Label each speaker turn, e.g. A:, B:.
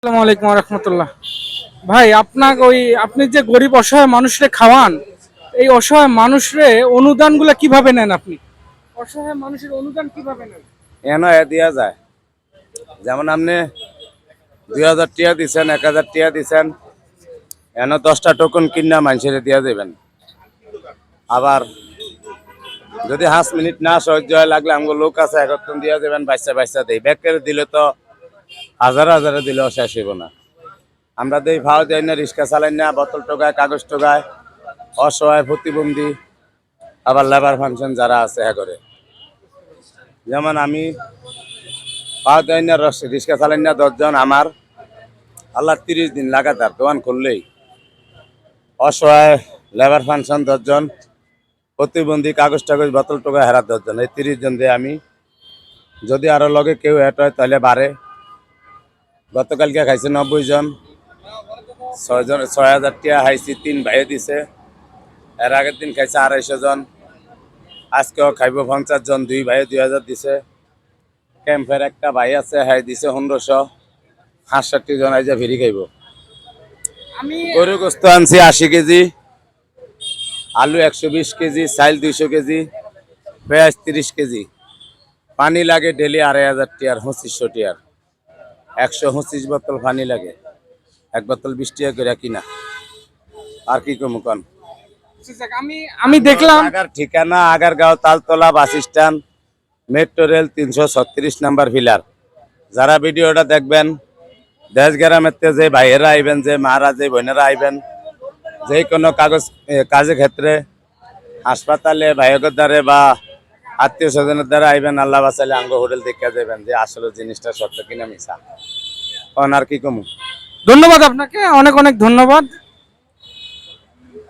A: আসসালামু আলাইকুম রহমতুল্লাহ। ভাই আপনাকে আপনি যে গরিব অসহায় মানুষরে খাওয়ান, এই অসহায় মানুষরে অনুদানগুলো কিভাবে নেন আপনি? অসহায় মানুষের অনুদান কিভাবে নেন?
B: এন এ দিয়া যায়। যেমন আপনি 2000 টাকা দিচ্ছেন, 1000 টাকা দিচ্ছেন, এন 10টা টোকন কিনা মানুষের দিয়া দেবেন। আবার যদি 5 মিনিট না সহ্য হয় লাগলে আমাকে লোক আছে একত্র দিয়া দেবেন, বাচ্চা বাচ্চা দেই ব্যাগের দিলে তো হাজারে হাজারে দিলেও শেষ হইব না। আমরা দেই ভাও দেয় না, রিক্সা চালাই না, বোতল টোকায়, কাগজ টোকায়, অসহায় প্রতিবন্ধী, আবার লেবার ফাংশন যারা আছে হ্যাঁ করে। যেমন আমি পাওয়া যায় না, রিক্সা চালাই না 10 জন, আমার আল্লাহ 30 দিন লাগাতার দোকান করলেই অসহায় লেবার ফাংশন 10 জন, প্রতিবন্ধী কাগজ টাগজ বোতল টোকা হেরা 10 জন, এই 30 জন দিয়ে আমি যদি আরো লগে কেউ এট হয় তাহলে বাড়ে। গতকালকে খাইছে 90 জন, 6,000 টাকা খাইছি, 3 ভাইয়ে দিছে। এর আগের দিন খাইছে 250 জন, আজকেও খাইব 50 জন, 2 ভাইয়ে 2000 দিছে। ক্যাম্পের একটা ভাই আছে, হ্যাঁ দিছে 1500। 60 জন আইজা ফিরি খাইব।
A: আমি
B: গরু গোস্ত আনছি 80 কেজি, আলু 120 কেজি, চাল 200 কেজি, পেঁয়াজ 30 কেজি। পানি লাগে ডেলি 2500 টিয়ার, 2500 টিয়ার, 125 বোতল পানি লাগে। এক বোতল 20 টাকা করে কিনা। আর কি কম কন?
A: আমি আমি দেখলাম
B: আগার ঠিকানা Agargaon Taltala bus stand, metro rail 336 number pillar. যারা ভিডিওটা দেখবেন, দেশ গ্রামের যে ভাইয়েরা আইবেন, যে মারা, যে বোনেরা আইবেন, যে কোনো কাজের ক্ষেত্রে, হাসপাতালে, ভাইয়ের দ্বারে বা আত্মীয় স্বজনের দ্বারা আইবেন, আল্লাহ বাঁচালে আঙ্গ হোটেল দেখে দেবেন যে আসলে জিনিসটা সত্য কিনা মিছা। আর কি কমু?
A: ধন্যবাদ আপনাকে, অনেক অনেক ধন্যবাদ।